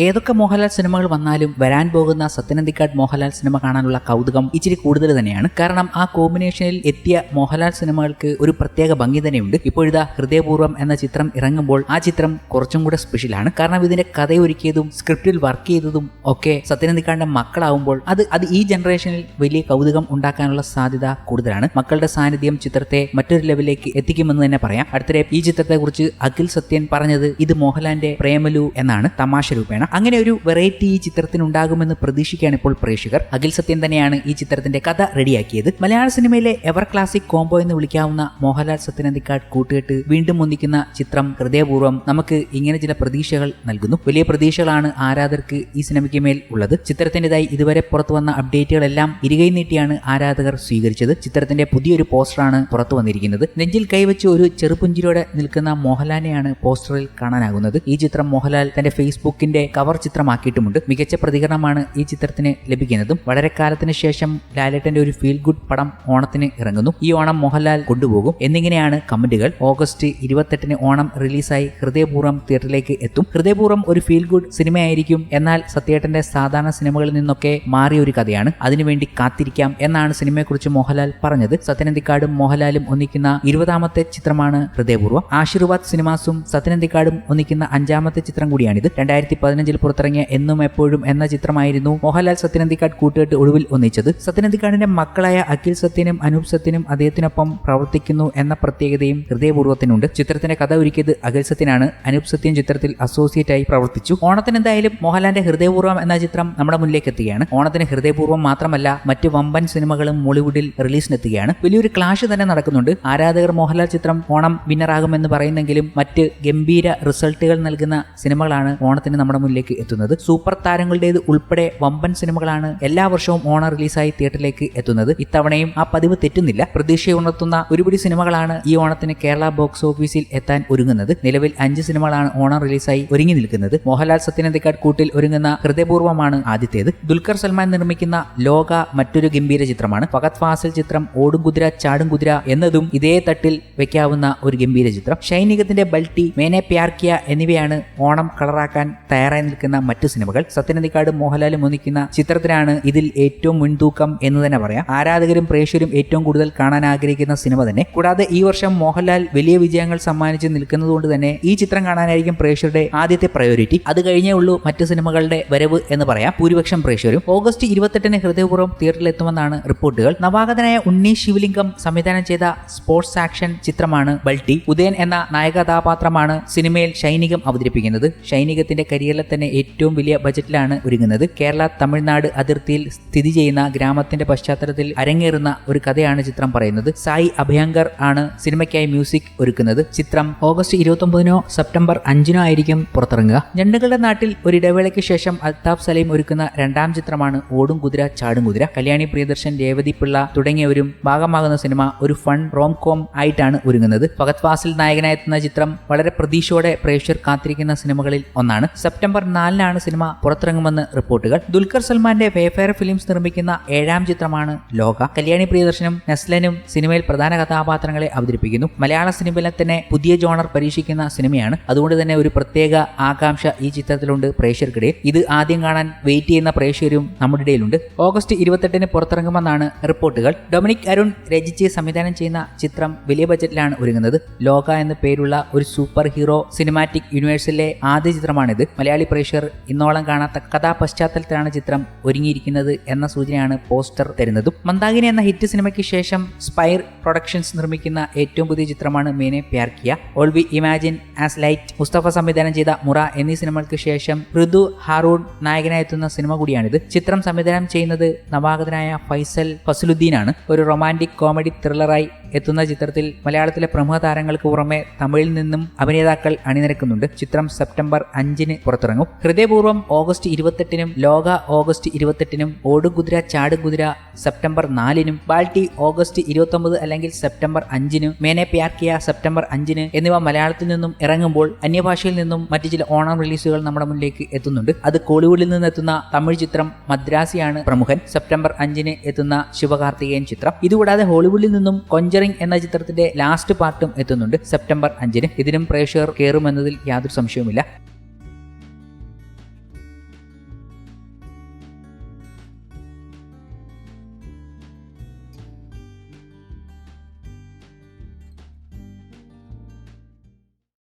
ഏതൊക്കെ മോഹൻലാൽ സിനിമകൾ വന്നാലും വരാൻ പോകുന്ന സത്യനന്ദിക്കാട് മോഹൻലാൽ സിനിമ കാണാനുള്ള കൗതുകം ഇച്ചിരി കൂടുതൽ തന്നെയാണ്. കാരണം ആ കോമ്പിനേഷനിൽ എത്തിയ മോഹൻലാൽ സിനിമകൾക്ക് ഒരു പ്രത്യേക ഭംഗി തന്നെയുണ്ട്. ഇപ്പോഴിതാ ഹൃദയപൂർവ്വം എന്ന ചിത്രം ഇറങ്ങുമ്പോൾ ആ ചിത്രം കുറച്ചും കൂടെ സ്പെഷ്യലാണ്. കാരണം ഇതിന്റെ കഥയൊരുക്കിയതും സ്ക്രിപ്റ്റിൽ വർക്ക് ചെയ്തതും ഒക്കെ സത്യനന്ദിക്കാടിന്റെ മക്കളാവുമ്പോൾ അത് ഈ ജനറേഷനിൽ വലിയ കൗതുകം ഉണ്ടാക്കാനുള്ള സാധ്യത കൂടുതലാണ്. മക്കളുടെ സാന്നിധ്യം ചിത്രത്തെ മറ്റൊരു ലെവലിലേക്ക് എത്തിക്കുമെന്ന് തന്നെ പറയാം. അടുത്തിടെ ഈ ചിത്രത്തെക്കുറിച്ച് അഖിൽ സത്യൻ പറഞ്ഞത് ഇത് മോഹൻലാലിന്റെ പ്രേമലു എന്നാണ്, തമാശ രൂപേണ. അങ്ങനെ ഒരു വെറൈറ്റി ഈ ചിത്രത്തിനുണ്ടാകുമെന്ന് പ്രതീക്ഷിക്കുകയാണ് ഇപ്പോൾ പ്രേക്ഷകർ. അഖിൽ സത്യൻ തന്നെയാണ് ഈ ചിത്രത്തിന്റെ കഥ റെഡിയാക്കിയത്. മലയാള സിനിമയിലെ എവർ ക്ലാസിക് കോംബോ എന്ന് വിളിക്കാവുന്ന മോഹൻലാൽ സത്യനന്ദിക്കാട് കൂട്ടുകെട്ട് വീണ്ടും ഒന്നിക്കുന്ന ചിത്രം ഹൃദയപൂർവ്വം നമുക്ക് ഇങ്ങനെ ചില പ്രതീക്ഷകൾ നൽകുന്നു. വലിയ പ്രതീക്ഷകളാണ് ആരാധകർക്ക് ഈ സിനിമയ്ക്ക് മേൽ ഉള്ളത്. ചിത്രത്തിൻ്റെതായി ഇതുവരെ പുറത്തു വന്ന അപ്ഡേറ്റുകളെല്ലാം ഇരുകൈ നീട്ടിയാണ് ആരാധകർ സ്വീകരിച്ചത്. ചിത്രത്തിന്റെ പുതിയൊരു പോസ്റ്ററാണ് പുറത്തു വന്നിരിക്കുന്നത്. നെഞ്ചിൽ കൈവച്ച് ഒരു ചെറുപുഞ്ചിരിയോടെ നിൽക്കുന്ന മോഹൻലാലിനെയാണ് പോസ്റ്ററിൽ കാണാനാകുന്നത്. ഈ ചിത്രം മോഹൻലാൽ തന്റെ ഫേസ്ബുക്കിന്റെ കവർ ചിത്രമാക്കിയിട്ടുമുണ്ട്. മികച്ച പ്രതികരണമാണ് ഈ ചിത്രത്തിന് ലഭിക്കുന്നതും. വളരെ കാലത്തിന് ശേഷം ലാലേട്ടന്റെ ഒരു ഫീൽ ഗുഡ് പടം ഓണത്തിന് ഇറങ്ങുന്നു. ഈ ഓണം മോഹൻലാൽ കൊണ്ടുപോകും എന്നിങ്ങനെയാണ് കമന്റുകൾ. ഓഗസ്റ്റ് 28 ഓണം റിലീസായി ഹൃദയപൂർവ്വം തിയേറ്ററിലേക്ക് എത്തും. ഹൃദയപൂർവ്വം ഒരു ഫീൽ ഗുഡ് സിനിമയായിരിക്കും. എന്നാൽ സത്യേട്ടന്റെ സാധാരണ സിനിമകളിൽ നിന്നൊക്കെ മാറിയ ഒരു കഥയാണ്. അതിനുവേണ്ടി കാത്തിരിക്കാം എന്നാണ് സിനിമയെക്കുറിച്ച് മോഹൻലാൽ പറഞ്ഞത്. സത്യനന്ദിക്കാടും മോഹൻലാലും ഒന്നിക്കുന്ന 20ാമത്തെ ചിത്രമാണ് ഹൃദയപൂർവ്വം. ആശീർവാദ് സിനിമാസും സത്യനന്ദിക്കാടും ഒന്നിക്കുന്ന 5ാമത്തെ ചിത്രം കൂടിയാണിത്. 2015 പുറത്തിറങ്ങിയ എന്നും എപ്പോഴും എന്ന ചിത്രമായിരുന്നു മോഹൻലാൽ സത്യനന്ദിക്കാട് കൂട്ടുകെട്ട് ഒടുവിൽ ഒന്നിച്ചത്. സത്യനന്ദിക്കാടിന്റെ മക്കളായ അഖിൽ സത്യനും അനൂപ് സത്യനും അദ്ദേഹത്തിനൊപ്പം പ്രവർത്തിക്കുന്നു എന്ന പ്രത്യേകതയും ഹൃദയപൂർവ്വത്തിനുണ്ട്. ചിത്രത്തിന്റെ കഥ ഒരുക്കിയത് അഖിൽ സത്യനാണ്. അനൂപ് സത്യൻ ചിത്രത്തിൽ അസോസിയേറ്റ് ആയി പ്രവർത്തിച്ചു. ഓണത്തിന് എന്തായാലും മോഹൻലാലിന്റെ ഹൃദയപൂർവ്വം എന്ന ചിത്രം നമ്മുടെ മുന്നിലേക്ക് എത്തുകയാണ്. ഓണത്തിന് ഹൃദയപൂർവ്വം മാത്രമല്ല മറ്റ് വമ്പൻ സിനിമകളും മോളിവുഡിൽ റിലീസിനെത്തുകയാണ്. വലിയൊരു ക്ലാഷ് തന്നെ നടക്കുന്നുണ്ട്. ആരാധകർ മോഹൻലാൽ ചിത്രം ഓണം വിന്നറാകുമെന്ന് പറയുന്നെങ്കിലും മറ്റ് ഗംഭീര റിസൾട്ടുകൾ നൽകുന്ന സിനിമകളാണ് ഓണത്തിന് നമ്മുടെ മുന്നിലേക്ക് എത്തുന്നത്. സൂപ്പർ താരങ്ങളുടേത് ഉൾപ്പെടെ വമ്പൻ സിനിമകളാണ് എല്ലാ വർഷവും ഓണം റിലീസായി തിയേറ്ററിലേക്ക് എത്തുന്നത്. ഇത്തവണയും ആ പതിവ് തെറ്റുന്നില്ല. പ്രതീക്ഷയുണർത്തുന്ന ഒരുപിടി സിനിമകളാണ് ഈ ഓണത്തിന് കേരള ബോക്സ് ഓഫീസിൽ എത്താൻ ഒരുങ്ങുന്നത്. നിലവിൽ 5 സിനിമകളാണ് ഓണം റിലീസായി ഒരുങ്ങി നിൽക്കുന്നത്. മോഹൻലാൽ സത്യനന്ദിക്കാട് കൂട്ടിൽ ഒരുങ്ങുന്ന ഹൃദയപൂർവ്വമാണ് ആദ്യത്തേത്. ദുൽഖർ സൽമാൻ നിർമ്മിക്കുന്ന ലോക മറ്റൊരു ഗംഭീര ചിത്രമാണ്. ഫഹദ് ഫാസിൽ ചിത്രം ഓടും കുതിര ചാടും കുതിര എന്നതും ഇതേ തട്ടിൽ വെക്കാവുന്ന ഒരു ഗംഭീര ചിത്രം. ഷൈനികത്തിന്റെ ബൾട്ടി, മേനെ പ്യാർ കിയ എന്നിവയാണ് ഓണം കളറാക്കാൻ തയ്യാറായി നിൽക്കുന്ന മറ്റു സിനിമകൾ. സത്യനന്ദിക്കാടും മോഹൻലാലും ഒന്നിക്കുന്ന ചിത്രത്തിനാണ് ഇതിൽ ഏറ്റവും മുൻതൂക്കം എന്ന് തന്നെ പറയാം. ആരാധകരും പ്രേക്ഷകരും ഏറ്റവും കൂടുതൽ കാണാൻ ആഗ്രഹിക്കുന്ന സിനിമ തന്നെ. കൂടാതെ ഈ വർഷം മോഹൻലാൽ വലിയ വിജയങ്ങൾ സമ്മാനിച്ച് നിൽക്കുന്നതുകൊണ്ട് തന്നെ ഈ ചിത്രം കാണാനായിരിക്കും പ്രേക്ഷകരുടെ ആദ്യത്തെ പ്രയോറിറ്റി. അത് കഴിഞ്ഞേ ഉള്ളൂ മറ്റു സിനിമകളുടെ വരവ് എന്ന് പറയാം ഭൂരിപക്ഷം പ്രേക്ഷകരും. ഓഗസ്റ്റ് 28 ഹൃദയപൂർവ്വം തിയേറ്ററിൽ എത്തുമെന്നാണ് റിപ്പോർട്ടുകൾ. നവാഗതനായ ഉണ്ണീഷ് ശിവലിംഗം സംവിധാനം ചെയ്ത സ്പോർട്സ് ആക്ഷൻ ചിത്രമാണ് ബൾട്ടി. ഉദയൻ എന്ന നായകകഥാപാത്രമാണ് സിനിമയിൽ ഷൈനികം അവതരിപ്പിക്കുന്നത്. ഷൈനികത്തിന്റെ കരിയറിലെ തന്നെ ഏറ്റവും വലിയ ബജറ്റിലാണ് ഒരുങ്ങുന്നത്. കേരള തമിഴ്നാട് അതിർത്തിയിൽ സ്ഥിതി ചെയ്യുന്ന ഗ്രാമത്തിന്റെ പശ്ചാത്തലത്തിൽ അരങ്ങേറുന്ന ഒരു കഥയാണ് ചിത്രം പറയുന്നത്. സായി അഭയങ്കർ ആണ് സിനിമയ്ക്കായി മ്യൂസിക് ഒരുക്കുന്നത്. ചിത്രം ഓഗസ്റ്റ് 29 സെപ്റ്റംബർ 5 ആയിരിക്കും പുറത്തിറങ്ങുക. ഞണ്ടുകളുടെ നാട്ടിൽ ഒരു ഇടവേളയ്ക്ക് ശേഷം അൽതാഫ് സലീം ഒരുക്കുന്ന 2ാം ചിത്രമാണ് ഓടും കുതിര ചാടും കുതിര. കല്യാണി പ്രിയദർശൻ, രേവതി പിള്ള തുടങ്ങിയവരും ഭാഗമാകുന്ന സിനിമ ഒരു ഫൺ റോം കോം ആയിട്ടാണ് ഒരുങ്ങുന്നത്. ഫഹദ് ഫാസിൽ നായകനായെത്തുന്ന ചിത്രം വളരെ പ്രതീക്ഷയോടെ പ്രേക്ഷകർ കാത്തിരിക്കുന്ന സിനിമകളിൽ ഒന്നാണ്. സെപ്റ്റംബർ 4 സിനിമ പുറത്തിറങ്ങുമെന്ന് റിപ്പോർട്ടുകൾ. ദുൽഖർ സൽമാന്റെ വേഫെയർ ഫിലിംസ് നിർമ്മിക്കുന്ന 7ാം ചിത്രമാണ് ലോക. കല്യാണി പ്രിയദർശനും നെസ്ലനും സിനിമയിൽ പ്രധാന കഥാപാത്രങ്ങളെ അവതരിപ്പിക്കുന്നു. മലയാള സിനിമയിലെ തന്നെ പുതിയ ജോണർ പരീക്ഷിക്കുന്ന സിനിമയാണ്. അതുകൊണ്ട് തന്നെ ഒരു പ്രത്യേക ആകാംക്ഷ ഈ ചിത്രത്തിലുണ്ട് പ്രേക്ഷകർക്കിടയിൽ. ഇത് ആദ്യം കാണാൻ വെയിറ്റ് ചെയ്യുന്ന പ്രേക്ഷകരും നമ്മുടെ ഇടയിലുണ്ട്. ഓഗസ്റ്റ് 28 പുറത്തിറങ്ങുമെന്നാണ് റിപ്പോർട്ടുകൾ. ഡൊമിനിക് അരുൺ രചിച്ച് സംവിധാനം ചെയ്യുന്ന ചിത്രം വലിയ ബജറ്റിലാണ് ഒരുങ്ങുന്നത്. ലോക എന്ന പേരുള്ള ഒരു സൂപ്പർ ഹീറോ സിനിമാറ്റിക് യൂണിവേഴ്സിലെ ആദ്യ ചിത്രമാണിത്. മലയാളി പ്രേക്ഷകർ ഇന്നോളം കാണാത്ത കഥാപശ്ചാത്തലത്തിലാണ് ചിത്രം ഒരുങ്ങിയിരിക്കുന്നത് എന്ന സൂചനയാണ് പോസ്റ്റർ തരുന്നതും. മന്ദാകിനി എന്ന ഹിറ്റ് സിനിമയ്ക്ക് ശേഷം സ്പൈർ പ്രൊഡക്ഷൻസ് നിർമ്മിക്കുന്ന ഏറ്റവും പുതിയ ചിത്രമാണ് Maine Pyar Kiya. All we imagine as light, Mustafa സംവിധാനം ചെയ്ത മുറ എന്നീ സിനിമകൾക്ക് ശേഷം ഋതു ഹാറൂൺ നായകനായെത്തുന്ന സിനിമ കൂടിയാണിത്. ചിത്രം സംവിധാനം ചെയ്യുന്നത് നവാഗതനായ ഫൈസൽ ഫസലുദ്ദീനാണ്. ഒരു റൊമാന്റിക് കോമഡി ത്രില്ലറായി എത്തുന്ന ചിത്രത്തിൽ മലയാളത്തിലെ പ്രമുഖ താരങ്ങൾക്ക് പുറമെ തമിഴിൽ നിന്നും അഭിനേതാക്കൾ അണിനിരക്കുന്നുണ്ട്. ചിത്രം സെപ്റ്റംബർ 5 പുറത്തിറങ്ങും. ഹൃദയപൂർവ്വം ഓഗസ്റ്റ് 28 ലോക ഓഗസ്റ്റ് 28 ഓടുകുതിര ചാടുകുതിര സെപ്റ്റംബർ 4 ബാൾട്ടി ഓഗസ്റ്റ് 29 അല്ലെങ്കിൽ സെപ്റ്റംബർ 5 മേനെ പ്യാർ കിയ സെപ്റ്റംബർ 5 എന്നിവ മലയാളത്തിൽ നിന്നും ഇറങ്ങുമ്പോൾ അന്യഭാഷയിൽ നിന്നും മറ്റു ചില ഓണം റിലീസുകൾ നമ്മുടെ മുന്നിലേക്ക് എത്തുന്നുണ്ട്. അത് കോളിവുഡിൽ നിന്ന് എത്തുന്ന തമിഴ് ചിത്രം മദ്രാസിയാണ് പ്രമുഖൻ. സെപ്റ്റംബർ 5 എത്തുന്ന ശിവകാർത്തികേയൻ ചിത്രം. ഇതുകൂടാതെ ഹോളിവുഡിൽ നിന്നും കൊഞ്ചറിംഗ് എന്ന ചിത്രത്തിന്റെ ലാസ്റ്റ് പാർട്ടും എത്തുന്നുണ്ട് സെപ്റ്റംബർ 5. ഇതിനും പ്രേക്ഷകർ കയറുമെന്നതിൽ യാതൊരു സംശയവുമില്ല.